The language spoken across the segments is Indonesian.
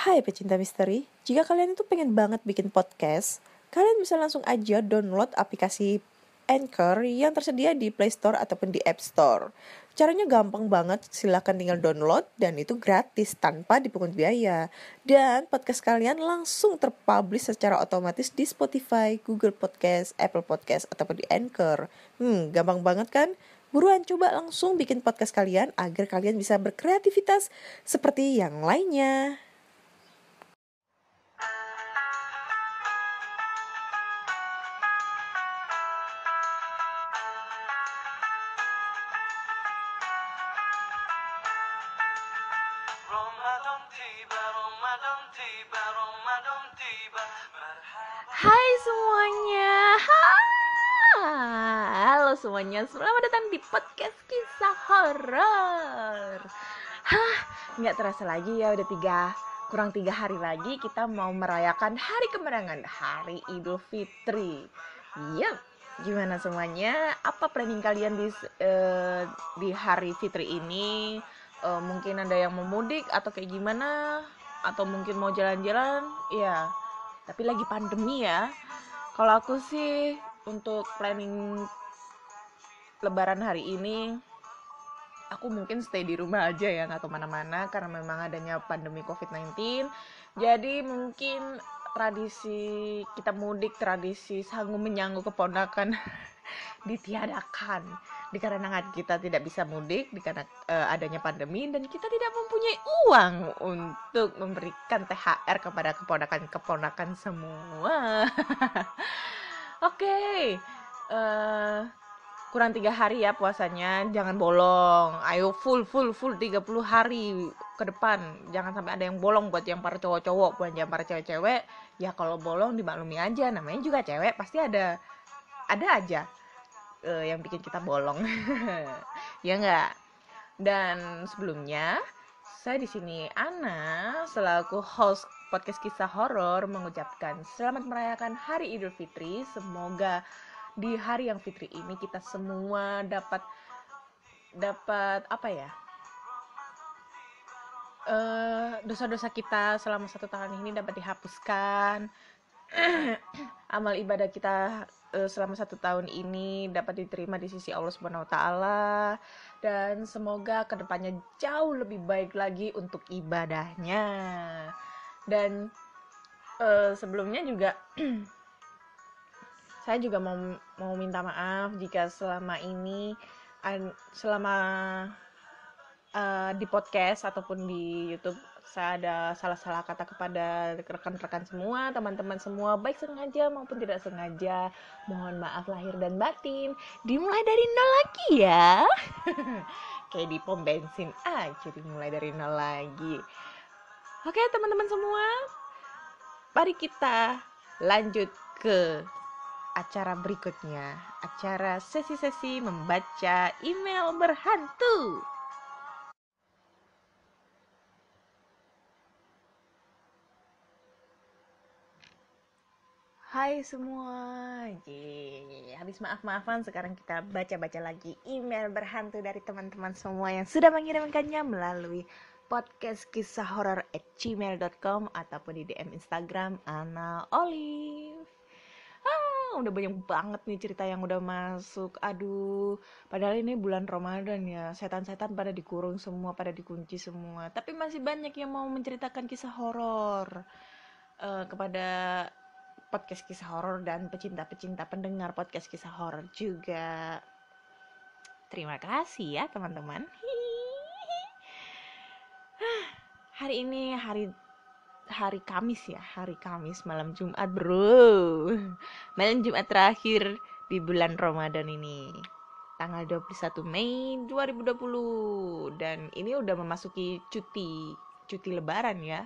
Hai pecinta misteri, jika kalian itu pengen banget bikin podcast, kalian bisa langsung aja download aplikasi Anchor yang tersedia di Play Store ataupun di App Store. Caranya gampang banget, silahkan tinggal download dan itu gratis tanpa dipungut biaya. Dan podcast kalian langsung terpublish secara otomatis di Spotify, Google Podcast, Apple Podcast, ataupun di Anchor. Gampang banget kan? Buruan coba langsung bikin podcast kalian agar kalian bisa berkreativitas seperti yang lainnya. Hai semuanya, halo semuanya, selamat datang di podcast kisah horor. Nggak terasa lagi ya, udah kurang 3 hari lagi kita mau merayakan hari kemenangan, hari Idul Fitri. Yap, gimana semuanya? Apa planning kalian di hari Fitri ini? Mungkin ada yang mau mudik atau kayak gimana? Atau mungkin mau jalan-jalan? Ya, tapi lagi pandemi ya. Kalau aku sih untuk planning lebaran hari ini, aku mungkin stay di rumah aja ya, nggak kemana-mana karena memang adanya pandemi COVID-19. Jadi mungkin tradisi kita mudik, tradisi sanggup menyanggup keponakan ditiadakan dikarenakan kita tidak bisa mudik dikarenakan adanya pandemi dan kita tidak mempunyai uang untuk memberikan THR kepada keponakan-keponakan semua. Oke. Kurang 3 hari ya puasanya, jangan bolong. Ayo full 30 hari ke depan. Jangan sampai ada yang bolong buat yang para cowok-cowok, buat yang para cewek-cewek. Ya kalau bolong dimaklumi aja, namanya juga cewek, pasti ada aja yang bikin kita bolong. Ya enggak? Dan sebelumnya saya di sini Ana selaku host podcast kisah horor mengucapkan selamat merayakan Hari Idul Fitri. Semoga di hari yang fitri ini kita semua dapat apa ya? Dosa-dosa kita selama 1 tahun ini dapat dihapuskan. Amal ibadah kita selama 1 tahun ini dapat diterima di sisi Allah Subhanahu Wa Taala, dan semoga kedepannya jauh lebih baik lagi untuk ibadahnya. Dan sebelumnya juga saya juga mau minta maaf jika selama ini selama di podcast ataupun di YouTube saya ada salah-salah kata kepada rekan-rekan semua, teman-teman semua, baik sengaja maupun tidak sengaja. Mohon maaf lahir dan batin. Dimulai dari nol lagi ya. Kayak di pom bensin aja dimulai dari nol lagi. Oke teman-teman semua, mari kita lanjut ke acara berikutnya, acara sesi-sesi membaca email berhantu. Hai semua, habis maaf-maafan sekarang kita baca-baca lagi email berhantu dari teman-teman semua yang sudah mengirimkannya melalui podcast kisah horor @gmail.com ataupun di DM Instagram Ana Olive. Udah banyak banget nih cerita yang udah masuk. Aduh, padahal ini bulan Ramadan ya, setan-setan pada dikurung semua, pada dikunci semua, tapi masih banyak yang mau menceritakan kisah horor kepada podcast kisah horor dan pecinta-pecinta pendengar podcast kisah horor juga. Terima kasih ya teman-teman. Hari ini hari Kamis ya, hari Kamis malam Jumat bro. Malam Jumat terakhir di bulan Ramadan ini, tanggal 21 Mei 2020. Dan ini udah memasuki cuti lebaran ya.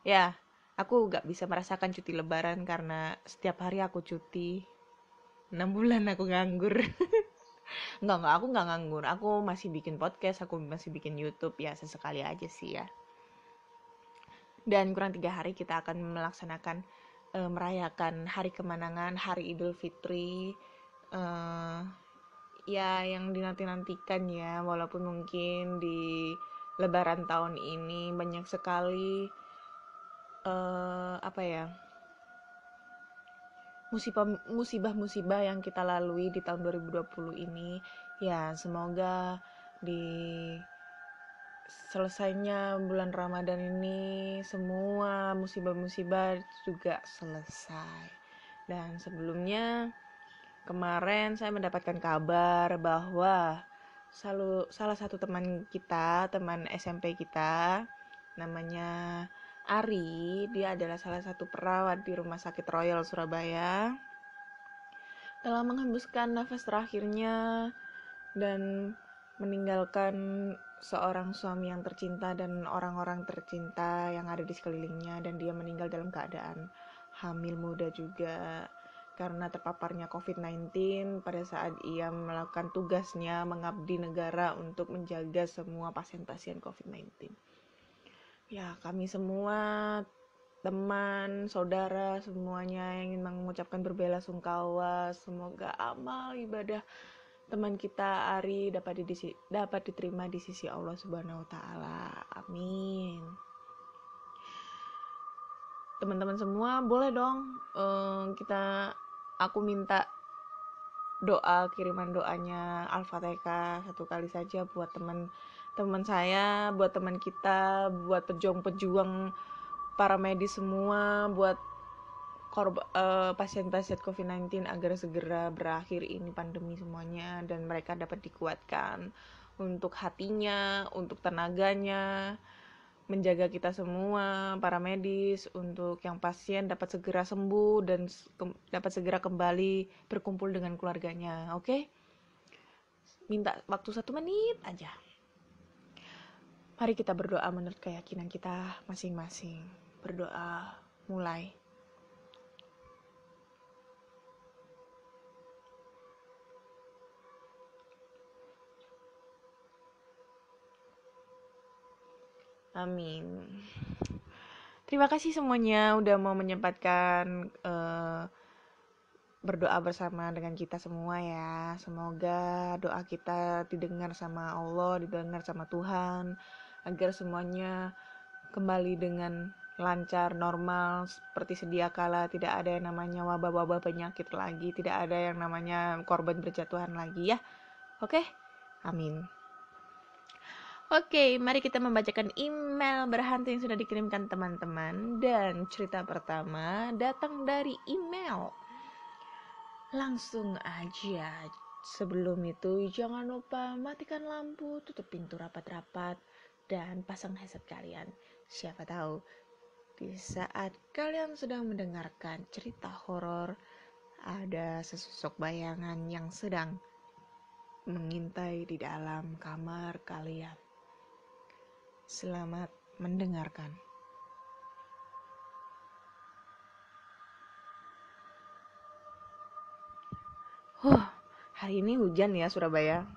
Ya, aku gak bisa merasakan cuti lebaran karena setiap hari aku cuti. 6 bulan aku nganggur. Enggak, aku gak nganggur. Aku masih bikin podcast, aku masih bikin YouTube ya, sesekali aja sih ya. Dan kurang 3 hari kita akan melaksanakan merayakan hari kemenangan, hari Idul Fitri. Ya yang dinanti-nantikan ya, walaupun mungkin di lebaran tahun ini banyak sekali apa ya, musibah-musibah yang kita lalui di tahun 2020 ini, ya semoga di selesainya bulan Ramadan ini semua musibah-musibah juga selesai. Dan sebelumnya kemarin saya mendapatkan kabar bahwa salah satu teman kita, teman SMP kita, namanya Ari, dia adalah salah satu perawat di Rumah Sakit Royal Surabaya, telah menghembuskan nafas terakhirnya dan meninggalkan seorang suami yang tercinta dan orang-orang tercinta yang ada di sekelilingnya, dan dia meninggal dalam keadaan hamil muda juga karena terpaparnya COVID-19 pada saat ia melakukan tugasnya mengabdi negara untuk menjaga semua pasien-pasien COVID-19. Ya, kami semua, teman, saudara, semuanya yang ingin mengucapkan berbelasungkawa. Semoga amal ibadah teman kita Ari dapat diterima di sisi Allah Subhanahu wa taala. Amin. Teman-teman semua boleh dong aku minta kiriman doanya Al-Fatihah satu kali saja buat teman saya, buat teman kita, buat pejuang-pejuang para medis semua, buat pasien-pasien COVID-19 agar segera berakhir ini pandemi semuanya, dan mereka dapat dikuatkan untuk hatinya, untuk tenaganya, menjaga kita semua, para medis, untuk yang pasien dapat segera sembuh dan dapat segera kembali berkumpul dengan keluarganya. Oke? Minta waktu 1 menit aja. Mari kita berdoa menurut keyakinan kita masing-masing. Berdoa, mulai. Amin. Terima kasih semuanya udah mau menyempatkan berdoa bersama dengan kita semua ya. Semoga doa kita didengar sama Allah, didengar sama Tuhan, agar semuanya kembali dengan lancar, normal, seperti sedia kala. Tidak ada yang namanya wabah-wabah penyakit lagi, tidak ada yang namanya korban berjatuhan lagi ya. Oke? Amin. Oke, mari kita membacakan email berhantu yang sudah dikirimkan teman-teman. Dan cerita pertama datang dari email. Langsung aja. Sebelum itu jangan lupa matikan lampu, tutup pintu rapat-rapat, dan pasang headset kalian. Siapa tahu di saat kalian sedang mendengarkan cerita horor, ada sesosok bayangan yang sedang mengintai di dalam kamar kalian. Selamat mendengarkan. Hari ini hujan ya Surabaya.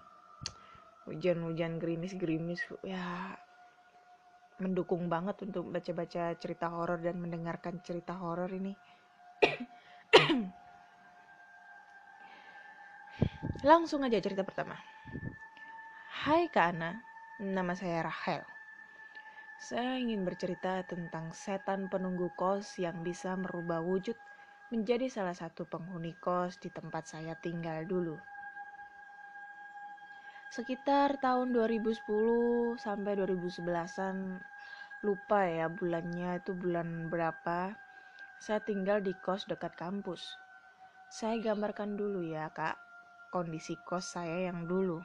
Hujan-hujan gerimis-gerimis ya, mendukung banget untuk baca-baca cerita horor dan mendengarkan cerita horor ini. Langsung aja cerita pertama. Hai Kak Ana, nama saya Rahel. Saya ingin bercerita tentang setan penunggu kos yang bisa merubah wujud menjadi salah satu penghuni kos di tempat saya tinggal dulu. Sekitar tahun 2010 sampai 2011-an, lupa ya bulannya itu bulan berapa, saya tinggal di kos dekat kampus. Saya gambarkan dulu ya Kak, kondisi kos saya yang dulu.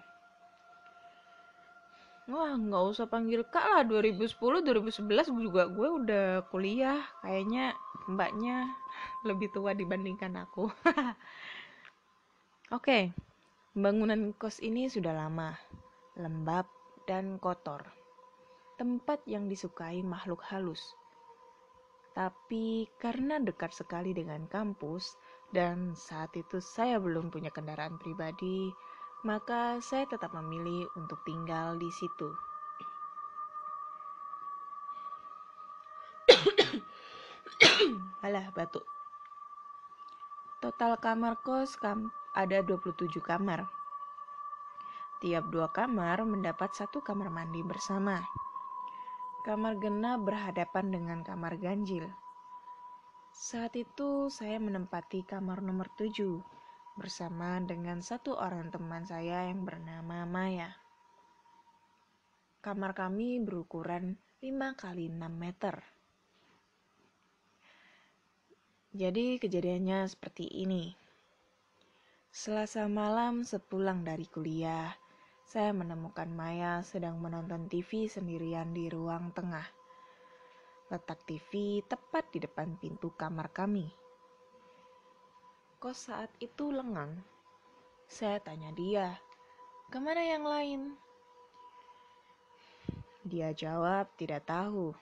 Wah, nggak usah panggil Kak lah, 2010, 2011 juga gue udah kuliah. Kayaknya mbaknya lebih tua dibandingkan aku. Oke, bangunan kos ini sudah lama, lembab dan kotor. Tempat yang disukai makhluk halus. Tapi karena dekat sekali dengan kampus dan saat itu saya belum punya kendaraan pribadi, maka saya tetap memilih untuk tinggal di situ. Alah, batuk. Total kamar kos ada 27 kamar. Tiap 2 kamar mendapat 1 kamar mandi bersama. Kamar genap berhadapan dengan kamar ganjil. Saat itu saya menempati kamar nomor 7 bersama dengan satu orang teman saya yang bernama Maya. Kamar kami berukuran 5 kali 6 meter. Jadi kejadiannya seperti ini. Selasa malam sepulang dari kuliah, saya menemukan Maya sedang menonton TV sendirian di ruang tengah. Letak TV tepat di depan pintu kamar kami. Kos saat itu lengang. Saya tanya dia, "Kemana yang lain?" Dia jawab tidak tahu.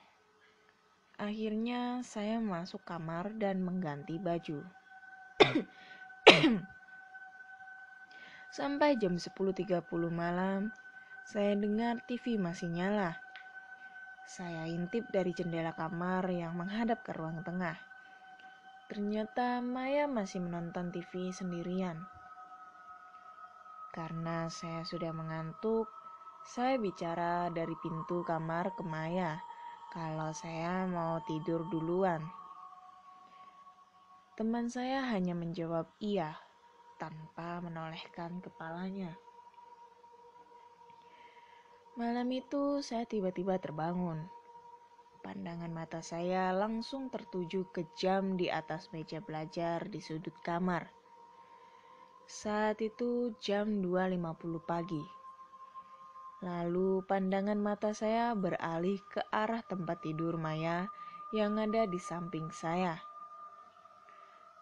Akhirnya saya masuk kamar dan mengganti baju. Sampai jam 10.30 malam, saya dengar TV masih nyala. Saya intip dari jendela kamar yang menghadap ke ruang tengah. Ternyata Maya masih menonton TV sendirian. Karena saya sudah mengantuk, saya bicara dari pintu kamar ke Maya kalau saya mau tidur duluan. Teman saya hanya menjawab iya tanpa menolehkan kepalanya. Malam itu saya tiba-tiba terbangun. Pandangan mata saya langsung tertuju ke jam di atas meja belajar di sudut kamar. Saat itu jam 2.50 pagi. Lalu pandangan mata saya beralih ke arah tempat tidur Maya yang ada di samping saya.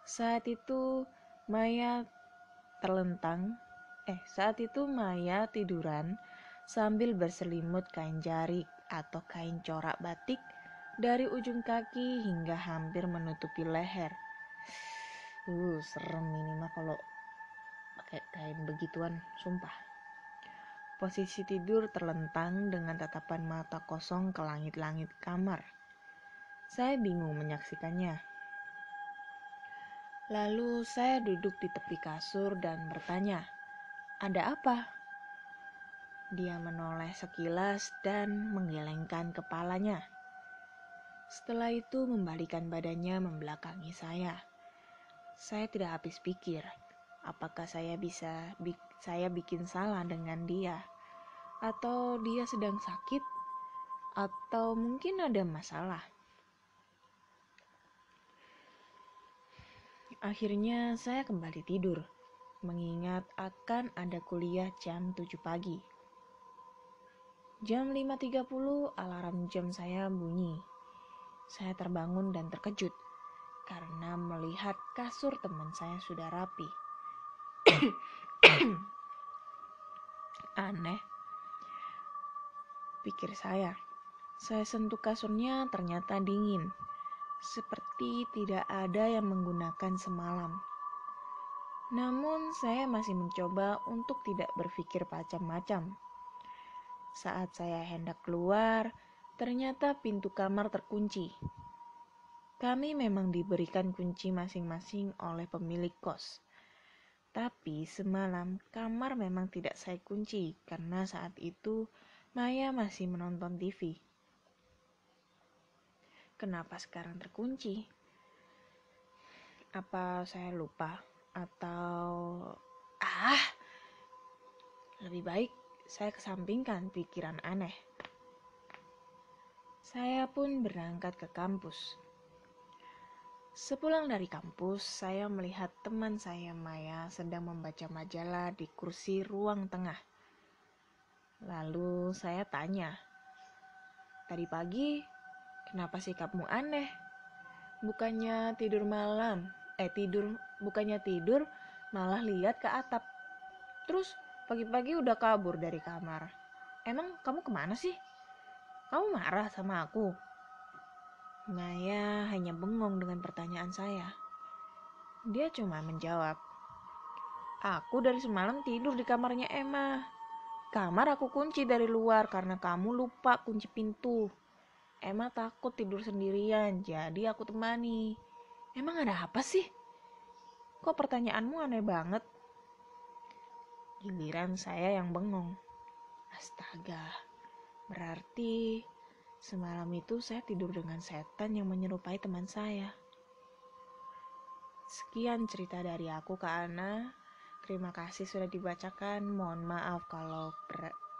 Saat itu Maya tiduran sambil berselimut kain jarik atau kain corak batik dari ujung kaki hingga hampir menutupi leher. Serem ini mah kalau pakai kain begituan, sumpah. Posisi tidur terlentang dengan tatapan mata kosong ke langit-langit kamar. Saya bingung menyaksikannya. Lalu saya duduk di tepi kasur dan bertanya, "Ada apa?" Dia menoleh sekilas dan menggelengkan kepalanya. Setelah itu membalikan badannya membelakangi saya. Saya tidak habis pikir, apakah saya bikin salah dengan dia, atau dia sedang sakit, atau mungkin ada masalah. Akhirnya saya kembali tidur, mengingat akan ada kuliah jam 7 pagi. Jam 5.30 alarm jam saya bunyi. Saya terbangun dan terkejut karena melihat kasur teman saya sudah rapi. Aneh, pikir saya. Saya sentuh kasurnya, ternyata dingin, seperti tidak ada yang menggunakan semalam. Namun saya masih mencoba untuk tidak berpikir macam-macam. Saat saya hendak keluar, ternyata pintu kamar terkunci. Kami memang diberikan kunci masing-masing oleh pemilik kos. Tapi semalam kamar memang tidak saya kunci karena saat itu Maya masih menonton TV. Kenapa sekarang terkunci? Apa saya lupa? Atau lebih baik saya kesampingkan pikiran aneh. Saya pun berangkat ke kampus. Sepulang dari kampus, saya melihat teman saya Maya sedang membaca majalah di kursi ruang tengah. Lalu saya tanya, "Tadi pagi, kenapa sikapmu aneh? Bukannya tidur, malah lihat ke atap. Terus pagi-pagi udah kabur dari kamar. Emang kamu kemana sih? Kamu marah sama aku?" Maya hanya bengong dengan pertanyaan saya. Dia cuma menjawab, "Aku dari semalam tidur di kamarnya Emma. Kamar aku kunci dari luar karena kamu lupa kunci pintu. Emma takut tidur sendirian, jadi aku temani. Emang ada apa sih? Kok pertanyaanmu aneh banget?" Giliran saya yang bengong. Astaga, berarti Semalam itu saya tidur dengan setan yang menyerupai teman saya. Sekian cerita dari aku, Kak Ana. Terima kasih sudah dibacakan. Mohon maaf kalau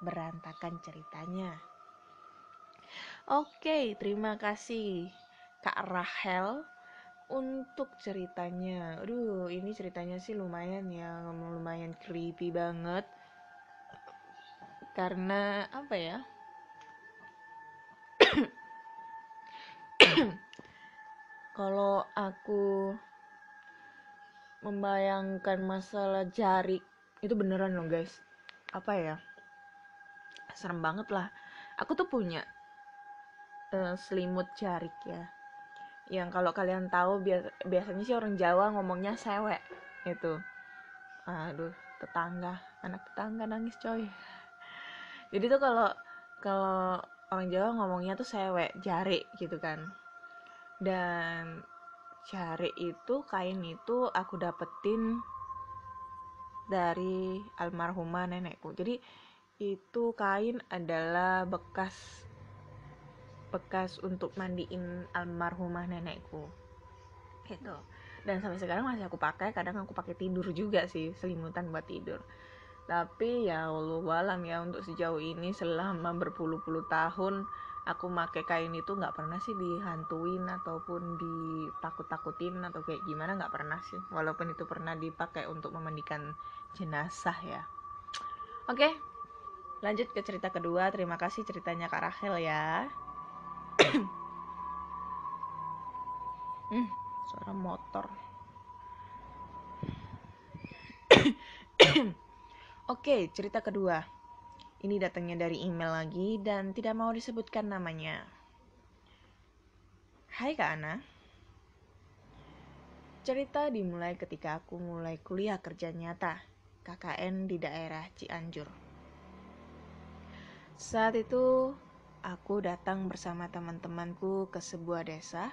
berantakan ceritanya. Oke, terima kasih Kak Rahel untuk ceritanya. Aduh, ini ceritanya sih lumayan creepy banget. Karena apa ya? Kalau aku membayangkan masalah jari, itu beneran loh guys. Apa ya? Serem banget lah. Aku tuh punya selimut jarik ya. Yang kalau kalian tahu biasanya sih orang Jawa ngomongnya sewek itu. Aduh, anak tetangga nangis coy. Jadi tuh kalau orang Jawa ngomongnya tuh sewek, jari gitu kan. Dan jari itu, kain itu aku dapetin dari almarhumah nenekku. Jadi itu kain adalah bekas untuk mandiin almarhumah nenekku gitu. Dan sampai sekarang masih aku pakai, kadang aku pakai tidur juga sih, selimutan buat tidur. Tapi ya wallahualam ya, untuk sejauh ini selama berpuluh-puluh tahun aku pakai kain itu nggak pernah sih dihantuin ataupun ditakut-takutin atau kayak gimana, nggak pernah sih, walaupun itu pernah dipakai untuk memandikan jenazah ya. Oke, lanjut ke cerita kedua. Terima kasih ceritanya Kak Rahel ya. Suara motor. Oke, cerita kedua. Ini datangnya dari email lagi dan tidak mau disebutkan namanya. Hai Kak Ana. Cerita dimulai ketika aku mulai kuliah kerja nyata, KKN di daerah Cianjur. Saat itu, aku datang bersama teman-temanku ke sebuah desa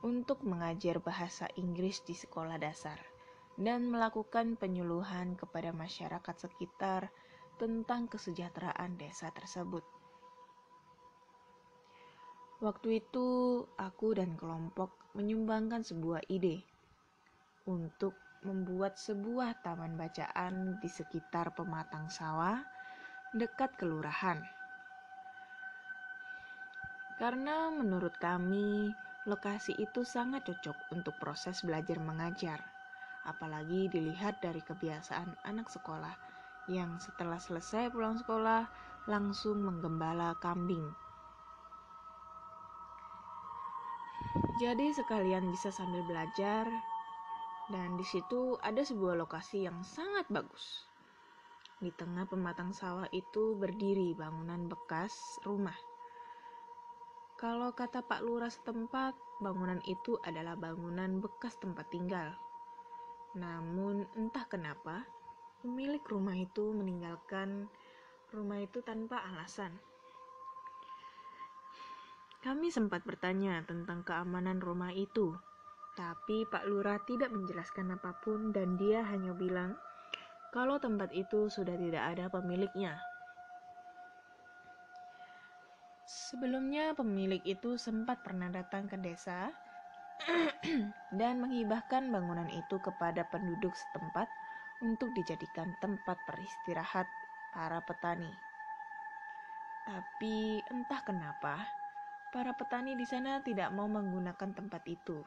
untuk mengajar bahasa Inggris di sekolah dasar dan melakukan penyuluhan kepada masyarakat sekitar tentang kesejahteraan desa tersebut. Waktu itu, aku dan kelompok menyumbangkan sebuah ide untuk membuat sebuah taman bacaan di sekitar pematang sawah dekat kelurahan. Karena menurut kami, lokasi itu sangat cocok untuk proses belajar mengajar. Apalagi dilihat dari kebiasaan anak sekolah yang setelah selesai pulang sekolah langsung menggembala kambing. Jadi sekalian bisa sambil belajar, dan di situ ada sebuah lokasi yang sangat bagus. Di tengah pematang sawah itu berdiri bangunan bekas rumah. Kalau kata Pak Lurah setempat, bangunan itu adalah bangunan bekas tempat tinggal. Namun entah kenapa, pemilik rumah itu meninggalkan rumah itu tanpa alasan. Kami sempat bertanya tentang keamanan rumah itu, tapi Pak Lurah tidak menjelaskan apapun dan dia hanya bilang kalau tempat itu sudah tidak ada pemiliknya. Sebelumnya pemilik itu sempat pernah datang ke desa dan menghibahkan bangunan itu kepada penduduk setempat untuk dijadikan tempat beristirahat para petani. Tapi entah kenapa, para petani di sana tidak mau menggunakan tempat itu.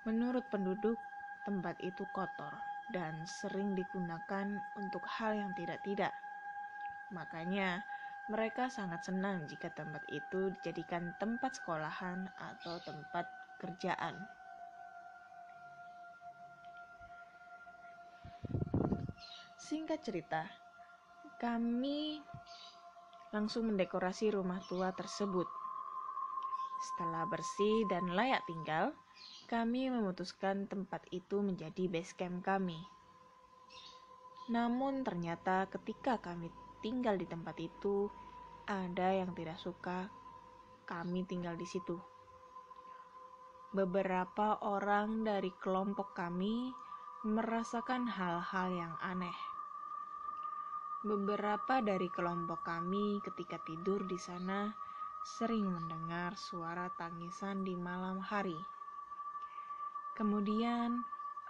Menurut penduduk, tempat itu kotor dan sering digunakan untuk hal yang tidak-tidak. Makanya, mereka sangat senang jika tempat itu dijadikan tempat sekolahan atau tempat kerjaan. Singkat cerita, kami langsung mendekorasi rumah tua tersebut. Setelah bersih dan layak tinggal, kami memutuskan tempat itu menjadi base camp kami. Namun ternyata ketika kami tinggal di tempat itu, ada yang tidak suka kami tinggal di situ. Beberapa orang dari kelompok kami merasakan hal-hal yang aneh. Beberapa dari kelompok kami ketika tidur di sana sering mendengar suara tangisan di malam hari. Kemudian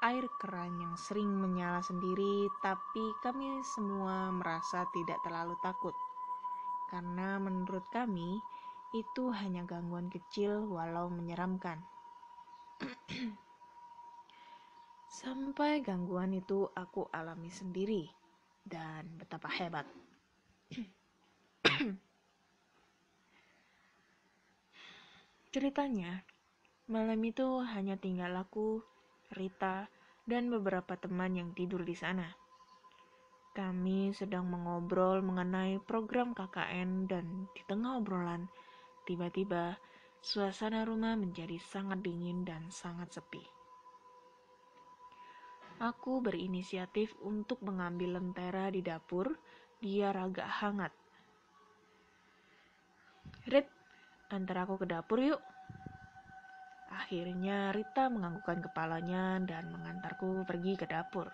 air keran yang sering menyala sendiri, tapi kami semua merasa tidak terlalu takut. Karena menurut kami, itu hanya gangguan kecil walau menyeramkan. Sampai gangguan itu aku alami sendiri, dan betapa hebat. Ceritanya, malam itu hanya tinggal aku, Rita, dan beberapa teman yang tidur di sana. Kami sedang mengobrol mengenai program KKN dan di tengah obrolan, tiba-tiba suasana rumah menjadi sangat dingin dan sangat sepi. Aku berinisiatif untuk mengambil lentera di dapur biar agak hangat. Rit, antar aku ke dapur yuk. Akhirnya Rita menganggukkan kepalanya dan mengantarku pergi ke dapur.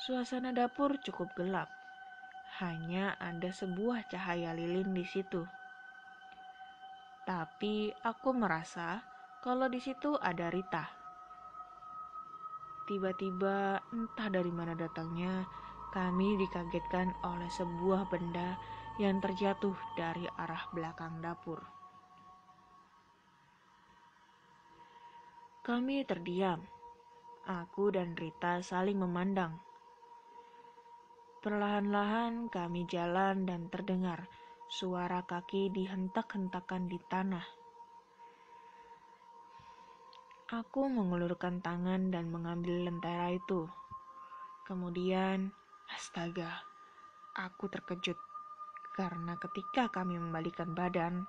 Suasana dapur cukup gelap. Hanya ada sebuah cahaya lilin di situ. Tapi aku merasa kalau di situ ada Rita. Tiba-tiba entah dari mana datangnya, kami dikagetkan oleh sebuah benda yang terjatuh dari arah belakang dapur. Kami terdiam. Aku dan Rita saling memandang. Perlahan-lahan kami jalan dan terdengar suara kaki dihentak-hentakan di tanah. Aku mengulurkan tangan dan mengambil lentera itu. Kemudian, astaga, aku terkejut karena ketika kami membalikkan badan,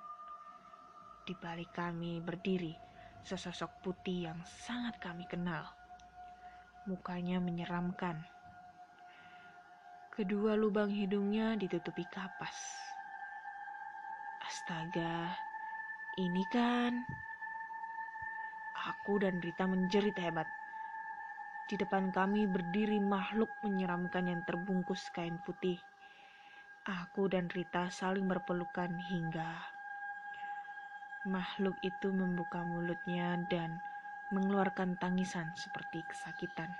di balik kami berdiri sesosok putih yang sangat kami kenal. Mukanya menyeramkan. Kedua lubang hidungnya ditutupi kapas. Astaga, ini kan... Aku dan Rita menjerit hebat. Di depan kami berdiri makhluk menyeramkan yang terbungkus kain putih. Aku dan Rita saling berpelukan hingga makhluk itu membuka mulutnya dan mengeluarkan tangisan seperti kesakitan.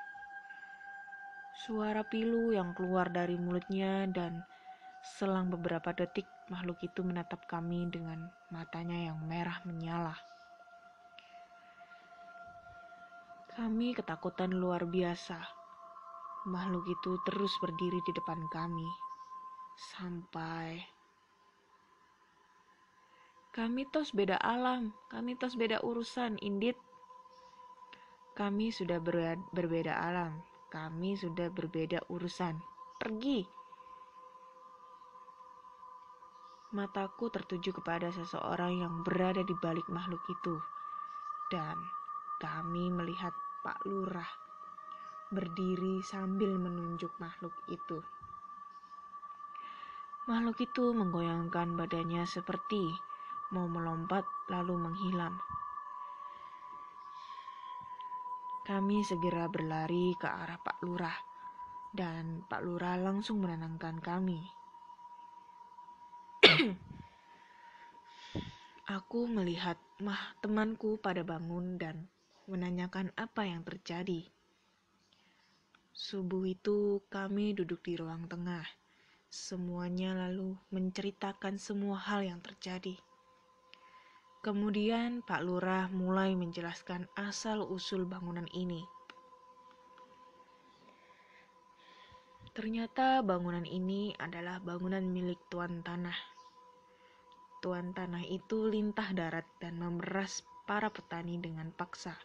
Suara pilu yang keluar dari mulutnya dan selang beberapa detik makhluk itu menatap kami dengan matanya yang merah menyala. Kami ketakutan luar biasa. Makhluk itu terus berdiri di depan kami. Sampai... Kami tos beda alam, kami tos beda urusan, Indit. Kami sudah berbeda alam, kami sudah berbeda urusan. Pergi. Mataku tertuju kepada seseorang yang berada di balik makhluk itu. Dan kami melihat Pak Lurah berdiri sambil menunjuk makhluk itu. Makhluk itu menggoyangkan badannya seperti mau melompat lalu menghilang. Kami segera berlari ke arah Pak Lurah dan Pak Lurah langsung menenangkan kami. Aku melihat temanku pada bangun dan menanyakan apa yang terjadi. Subuh itu kami duduk di ruang tengah. Semuanya lalu menceritakan semua hal yang terjadi. Kemudian Pak Lurah mulai menjelaskan asal-usul bangunan ini. Ternyata bangunan ini adalah bangunan milik Tuan Tanah. Tuan Tanah itu lintah darat dan memeras para petani dengan paksa.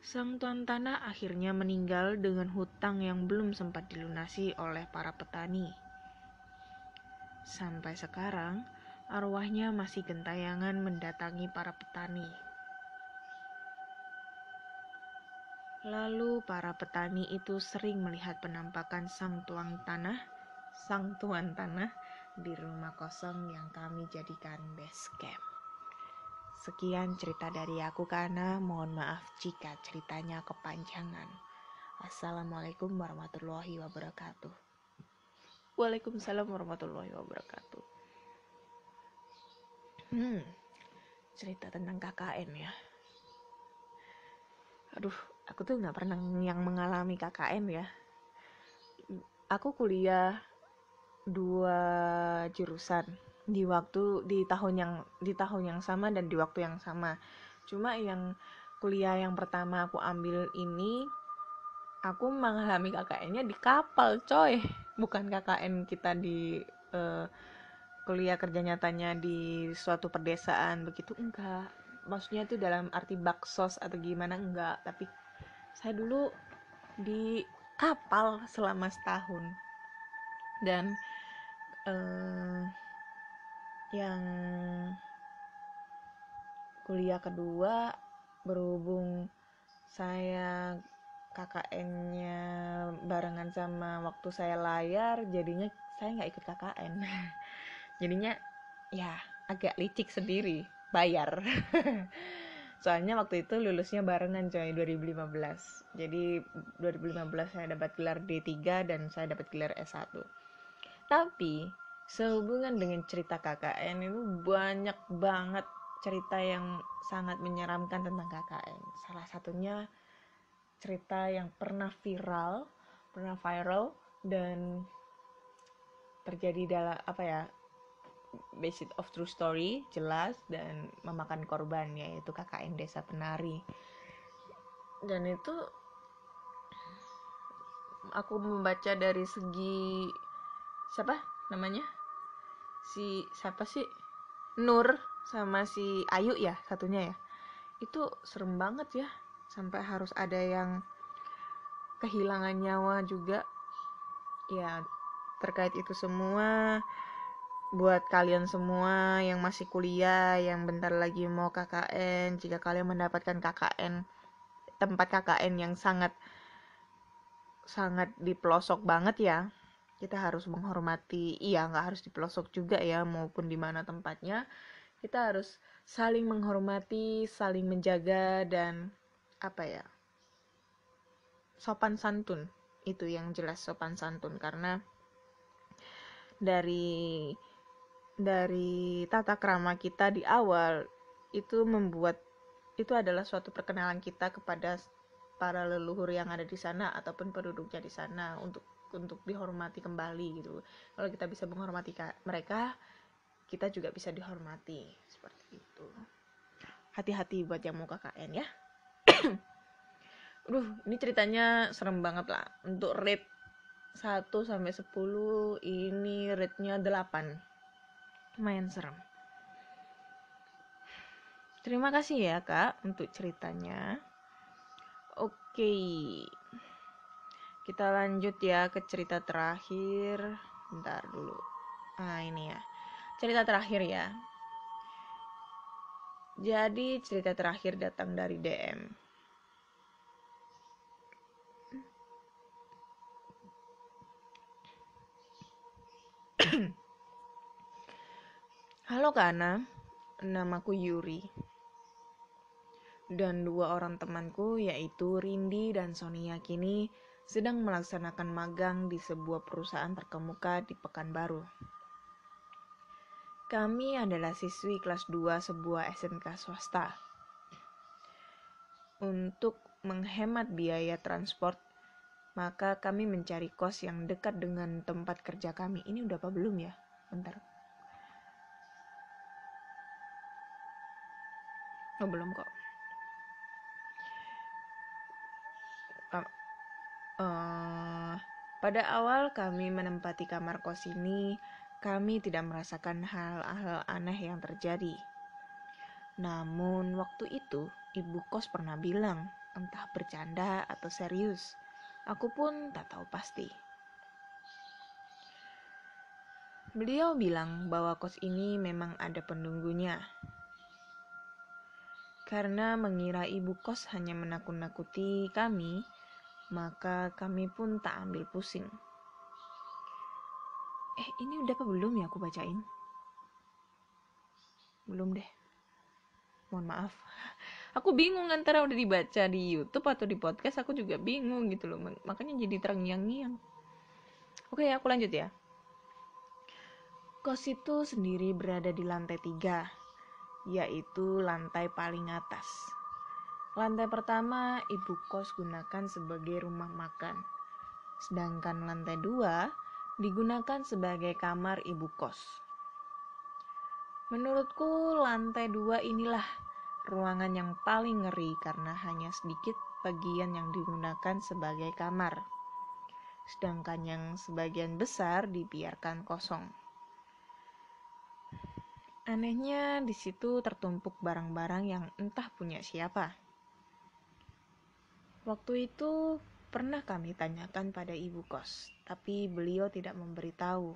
Sang Tuan Tanah akhirnya meninggal dengan hutang yang belum sempat dilunasi oleh para petani. Sampai sekarang, arwahnya masih gentayangan mendatangi para petani. Lalu para petani itu sering melihat penampakan sang Tuan Tanah di rumah kosong yang kami jadikan base camp. Sekian cerita dari aku Kana, mohon maaf jika ceritanya kepanjangan. Assalamualaikum warahmatullahi wabarakatuh. Waalaikumsalam warahmatullahi wabarakatuh. Cerita tentang KKN ya. Aduh, aku tuh nggak pernah yang mengalami KKN ya. Aku kuliah 2 jurusan di tahun yang sama dan di waktu yang sama. Cuma yang kuliah yang pertama aku ambil ini, aku mengalami KKN-nya di kapal, coy. Bukan KKN kita di kuliah kerja nyatanya di suatu perdesaan begitu, enggak. Maksudnya itu dalam arti baksos atau gimana, enggak. Tapi saya dulu di kapal selama setahun. Dan yang kuliah kedua, berhubung saya KKN-nya barengan sama waktu saya layar, jadinya saya nggak ikut KKN. Jadinya ya agak licik sendiri, bayar. Soalnya waktu itu lulusnya barengan coy, 2015. Jadi 2015 saya dapat gelar D3 dan saya dapat gelar S1. Tapi sehubungan dengan cerita KKN itu banyak banget cerita yang sangat menyeramkan tentang KKN. Salah satunya cerita yang pernah viral dan terjadi dalam based of true story, jelas, dan memakan korban, yaitu KKN Desa Penari. Dan itu aku membaca dari segi siapa sih Nur sama si Ayu ya, satunya ya. Itu serem banget ya, sampai harus ada yang kehilangan nyawa juga ya. Terkait itu semua, buat kalian semua yang masih kuliah, yang bentar lagi mau KKN, jika kalian mendapatkan tempat KKN yang sangat di pelosok banget ya, kita harus menghormati. Iya, nggak harus di pelosok juga ya, maupun di mana tempatnya, kita harus saling menghormati, saling menjaga, dan sopan santun. Itu yang jelas, sopan santun. Karena dari tata krama kita di awal itu adalah suatu perkenalan kita kepada para leluhur yang ada di sana ataupun penduduknya di sana, untuk dihormati kembali gitu. Kalau kita bisa menghormati mereka, kita juga bisa dihormati, seperti itu. Hati-hati buat yang mau KKN ya. Ini ceritanya serem banget lah. Untuk rate 1-10, ini rate-nya 8. Lumayan serem. Terima kasih ya Kak untuk ceritanya. Oke, kita lanjut ya ke cerita terakhir. Bentar dulu. Ini ya, cerita terakhir ya. Jadi cerita terakhir datang dari DM. Halo Kana, namaku Yuri. Dan 2 orang temanku, yaitu Rindi dan Sonia, kini sedang melaksanakan magang di sebuah perusahaan terkemuka di Pekanbaru. Kami adalah siswi kelas 2 sebuah SMK swasta. Untuk menghemat biaya transport, maka kami mencari kos yang dekat dengan tempat kerja kami. Ini udah apa belum ya? Bentar. Oh, belum kok. Pada awal kami menempati kamar kos ini, kami tidak merasakan hal-hal aneh yang terjadi. Namun waktu itu, ibu kos pernah bilang, entah bercanda atau serius. Aku pun tak tahu pasti. Beliau bilang bahwa kos ini memang ada penunggunya. Karena mengira ibu kos hanya menakut-nakuti kami, maka kami pun tak ambil pusing. Ini udah apa belum ya aku bacain? Belum deh. Mohon maaf. Aku bingung antara udah dibaca di YouTube atau di podcast, aku juga bingung gitu loh. Makanya jadi terngiang-ngiang. Oke, aku lanjut ya. Kos itu sendiri berada di lantai 3. yaitu lantai paling atas. Lantai pertama ibu kos gunakan sebagai rumah makan, sedangkan lantai 2 digunakan sebagai kamar ibu kos. Menurutku lantai 2 inilah ruangan yang paling ngeri karena hanya sedikit bagian yang digunakan sebagai kamar, sedangkan yang sebagian besar dibiarkan kosong. Anehnya di situ tertumpuk barang-barang yang entah punya siapa. Waktu itu pernah kami tanyakan pada ibu kos, tapi beliau tidak memberitahu.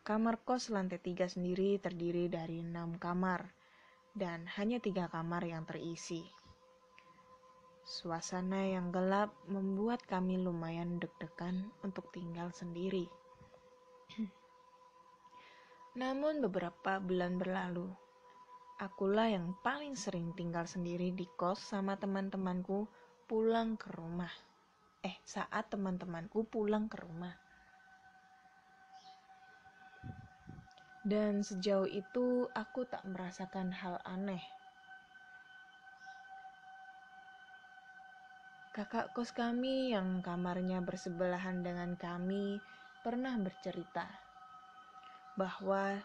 Kamar kos lantai 3 sendiri terdiri dari 6 kamar dan hanya 3 kamar yang terisi. Suasana yang gelap membuat kami lumayan deg-degan untuk tinggal sendiri. Namun beberapa bulan berlalu, akulah yang paling sering tinggal sendiri di kos sama teman-temanku pulang ke rumah. Saat teman-temanku pulang ke rumah. Dan sejauh itu aku tak merasakan hal aneh. Kakak kos kami yang kamarnya bersebelahan dengan kami pernah bercerita bahwa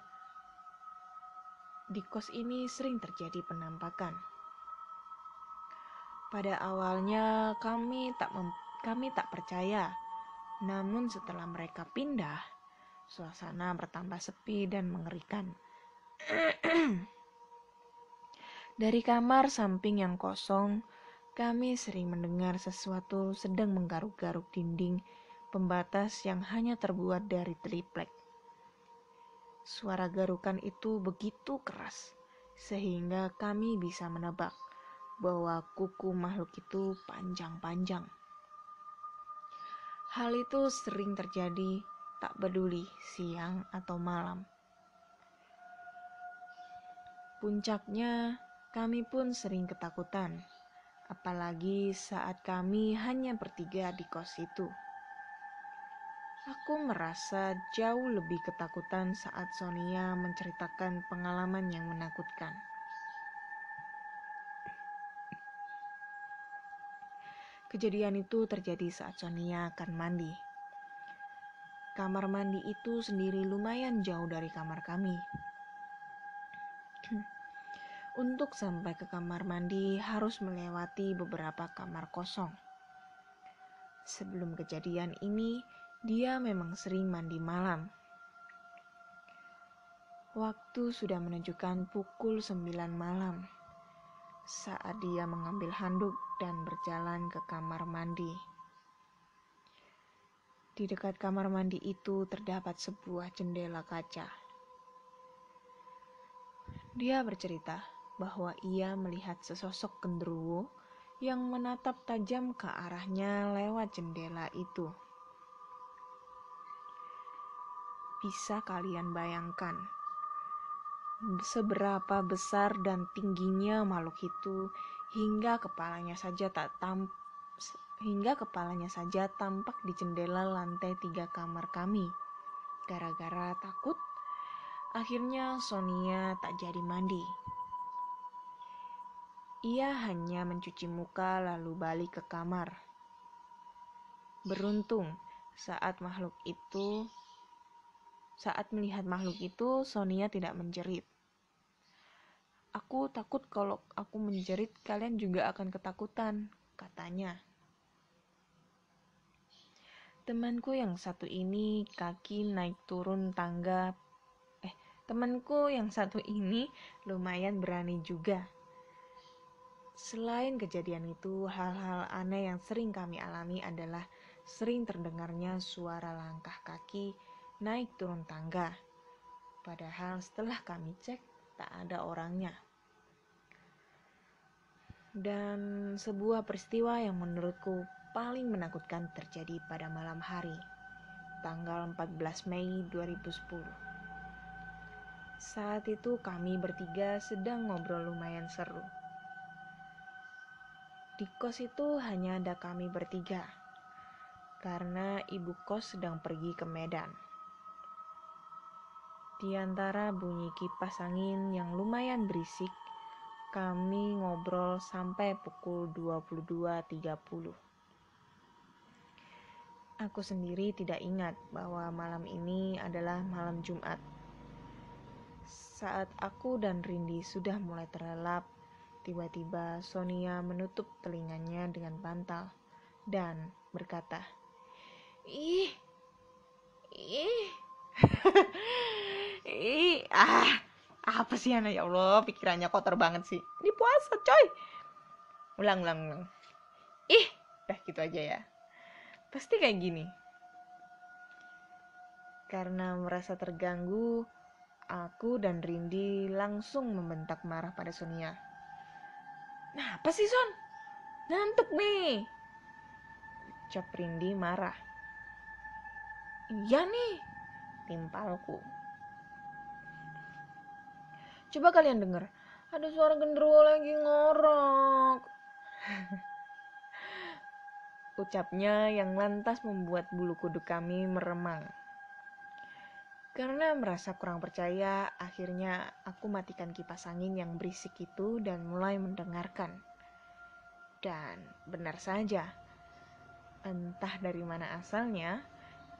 di kos ini sering terjadi penampakan. Pada awalnya kami tak percaya, namun setelah mereka pindah, suasana bertambah sepi dan mengerikan. Dari kamar samping yang kosong, kami sering mendengar sesuatu sedang menggaruk-garuk dinding pembatas yang hanya terbuat dari triplek. Suara garukan itu begitu keras, sehingga kami bisa menebak bahwa kuku makhluk itu panjang-panjang. Hal itu sering terjadi, tak peduli siang atau malam. Puncaknya, kami pun sering ketakutan, apalagi saat kami hanya bertiga di kos itu. Aku merasa jauh lebih ketakutan saat Sonia menceritakan pengalaman yang menakutkan. Kejadian itu terjadi saat Sonia akan mandi. Kamar mandi itu sendiri lumayan jauh dari kamar kami. Untuk sampai ke kamar mandi harus melewati beberapa kamar kosong. Sebelum kejadian ini, dia memang sering mandi malam. Waktu sudah menunjukkan pukul 9 malam saat dia mengambil handuk dan berjalan ke kamar mandi. Di dekat kamar mandi itu terdapat sebuah jendela kaca. Dia bercerita bahwa ia melihat sesosok genderuwo yang menatap tajam ke arahnya lewat jendela itu. Bisa kalian bayangkan seberapa besar dan tingginya makhluk itu hingga kepalanya saja tampak di jendela lantai 3 kamar kami. Gara-gara takut, akhirnya Sonia tak jadi mandi. Ia hanya mencuci muka lalu balik ke kamar. Beruntung saat melihat makhluk itu, Sonia tidak menjerit. Aku takut kalau aku menjerit kalian juga akan ketakutan, katanya. Temanku yang satu ini lumayan berani juga. Selain kejadian itu, hal-hal aneh yang sering kami alami adalah sering terdengarnya suara langkah kaki naik turun tangga. Padahal setelah kami cek, tak ada orangnya. Dan sebuah peristiwa yang menurutku paling menakutkan terjadi pada malam hari, tanggal 14 Mei 2010. Saat itu kami bertiga sedang ngobrol lumayan seru. Di kos itu hanya ada kami bertiga, karena ibu kos sedang pergi ke Medan. Di antara bunyi kipas angin yang lumayan berisik, kami ngobrol sampai pukul 22.30. Aku sendiri tidak ingat bahwa malam ini adalah malam Jumat. Saat aku dan Rindi sudah mulai terlelap, tiba-tiba Sonia menutup telinganya dengan bantal dan berkata, "Ih, ih, ih, apa sih anak, ya Allah, pikirannya kotor banget sih. Ini puasa, coy." Ulang. Ih, udah gitu aja ya. Pasti kayak gini. Karena merasa terganggu, aku dan Rindi langsung membentak marah pada Sonia. "Nah, apa sih, Son? Ngantuk nih," ucap Rindi marah. "Iya nih," timpalku. "Coba kalian dengar, ada suara genderuwo lagi ngorok," ucapnya yang lantas membuat bulu kuduk kami meremang. Karena merasa kurang percaya, akhirnya aku matikan kipas angin yang berisik itu dan mulai mendengarkan. Dan benar saja, entah dari mana asalnya,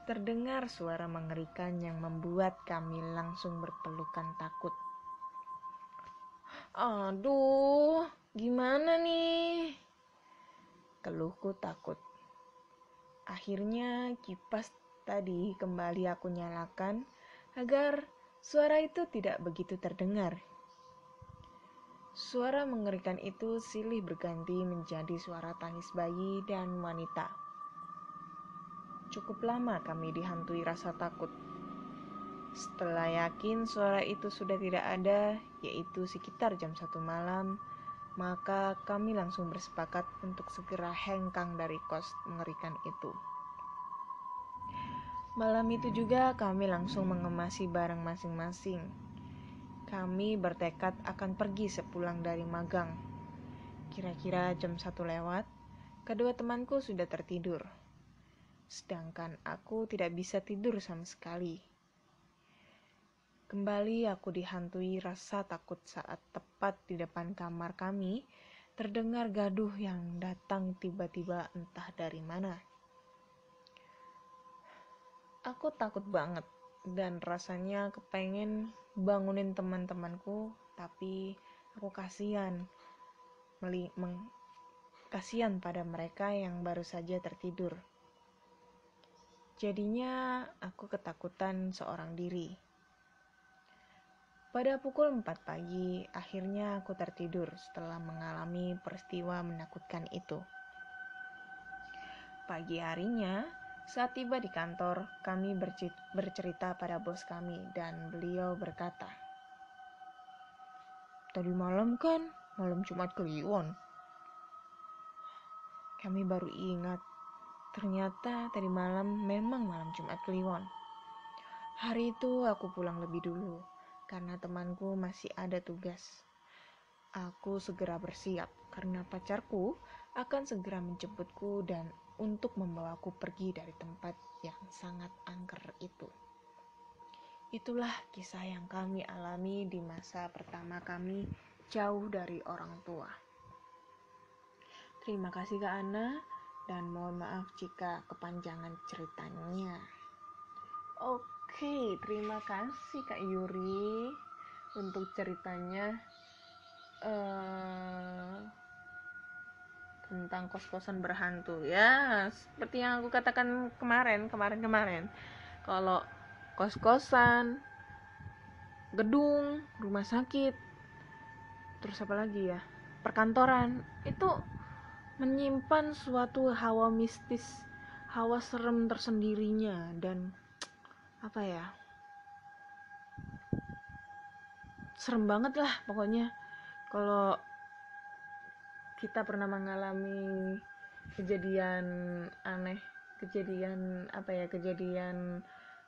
terdengar suara mengerikan yang membuat kami langsung berpelukan takut. "Aduh, gimana nih?" keluhku takut. Akhirnya kipas tadi kembali aku nyalakan agar suara itu tidak begitu terdengar. Suara mengerikan itu silih berganti menjadi suara tangis bayi dan wanita. Cukup lama kami dihantui rasa takut. Setelah yakin suara itu sudah tidak ada, yaitu sekitar jam 1 malam, maka kami langsung bersepakat untuk segera hengkang dari kos mengerikan itu. Malam itu juga kami langsung mengemasi barang masing-masing. Kami bertekad akan pergi sepulang dari magang. Kira-kira jam 1 lewat, kedua temanku sudah tertidur. Sedangkan aku tidak bisa tidur sama sekali. Kembali aku dihantui rasa takut saat tepat di depan kamar kami terdengar gaduh yang datang tiba-tiba entah dari mana. Aku takut banget dan rasanya kepengen bangunin teman-temanku, tapi aku kasihan pada mereka yang baru saja tertidur. Jadinya aku ketakutan seorang diri. Pada pukul 4 pagi, akhirnya aku tertidur setelah mengalami peristiwa menakutkan itu. Pagi harinya, saat tiba di kantor, kami bercerita pada bos kami dan beliau berkata, "Tadi malam kan malam Jumat Kliwon." Kami baru ingat, ternyata tadi malam memang malam Jumat Kliwon. Hari itu aku pulang lebih dulu karena temanku masih ada tugas. Aku segera bersiap karena pacarku akan segera menjemputku dan untuk membawaku pergi dari tempat yang sangat angker itu. Itulah kisah yang kami alami di masa pertama kami jauh dari orang tua. Terima kasih Kak Ana, dan mohon maaf jika kepanjangan ceritanya. Oke, terima kasih Kak Yuri untuk ceritanya tentang kos-kosan berhantu ya. Seperti yang aku katakan kemarin. Kalau kos-kosan, gedung, rumah sakit, terus apa lagi ya? Perkantoran itu menyimpan suatu hawa mistis, hawa serem tersendirinya, dan apa ya? Serem banget lah pokoknya. Kalau kita pernah mengalami kejadian aneh, kejadian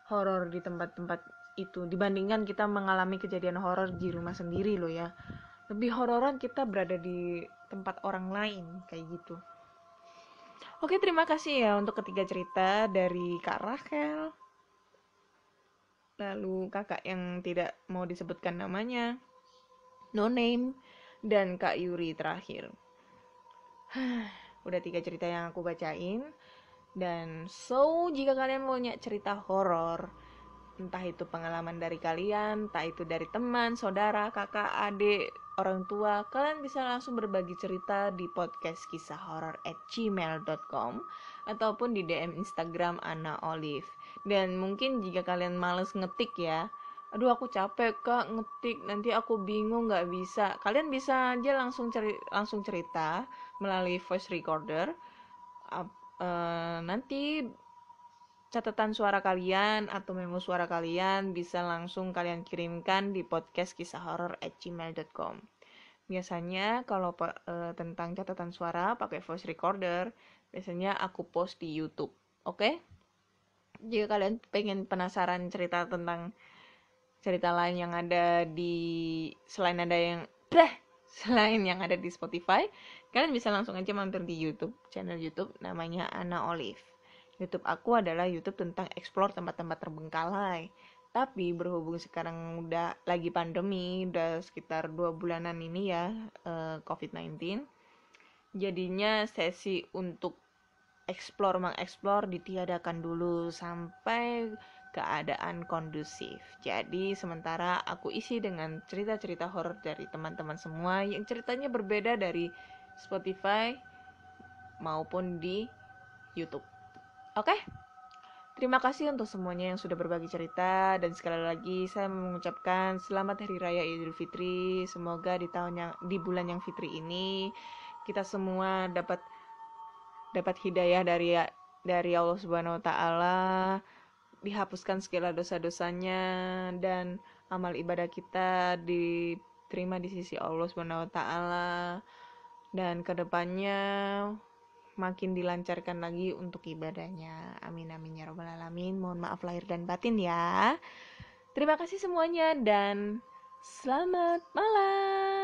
horor di tempat-tempat itu dibandingkan kita mengalami kejadian horor di rumah sendiri loh ya. Lebih hororan kita berada di tempat orang lain kayak gitu. Oke, terima kasih ya untuk ketiga cerita dari Kak Rachel. lalu kakak yang tidak mau disebutkan namanya, no name, dan Kak Yuri terakhir. Udah 3 cerita yang aku bacain. Dan jika kalian punya cerita horor, entah itu pengalaman dari kalian, entah itu dari teman, saudara, kakak, adik, orang tua, kalian bisa langsung berbagi cerita di podcast kisah horor @gmail.com ataupun di DM Instagram Ana Olive. Dan mungkin jika kalian males ngetik ya, aduh aku capek kak ngetik, nanti aku bingung nggak bisa, kalian bisa aja langsung cerita melalui voice recorder. Nanti catatan suara kalian atau memo suara kalian bisa langsung kalian kirimkan di podcast kisah horor @gmail.com. Biasanya kalau tentang catatan suara pakai voice recorder, biasanya aku post di YouTube. Oke? Jika kalian pengen penasaran cerita tentang cerita lain yang ada di selain yang ada di Spotify, kalian bisa langsung aja mampir di YouTube, channel YouTube namanya Ana Olive. YouTube aku adalah YouTube tentang explore tempat-tempat terbengkalai. Tapi berhubung sekarang udah lagi pandemi, udah sekitar 2 bulanan ini ya, COVID-19, jadinya sesi untuk mengeksplor ditiadakan dulu sampai keadaan kondusif. Jadi sementara aku isi dengan cerita-cerita horor dari teman-teman semua yang ceritanya berbeda dari Spotify maupun di YouTube. Oke? Terima kasih untuk semuanya yang sudah berbagi cerita, dan sekali lagi saya mengucapkan selamat Hari Raya Idul Fitri. Semoga di bulan yang fitri ini kita semua dapat hidayah dari Allah Subhanahu wa taala, dihapuskan segala dosa-dosanya, dan amal ibadah kita diterima di sisi Allah Subhanahu wa taala, dan kedepannya makin dilancarkan lagi untuk ibadahnya. Amin amin ya robbal alamin. Mohon maaf lahir dan batin ya. Terima kasih semuanya dan selamat malam.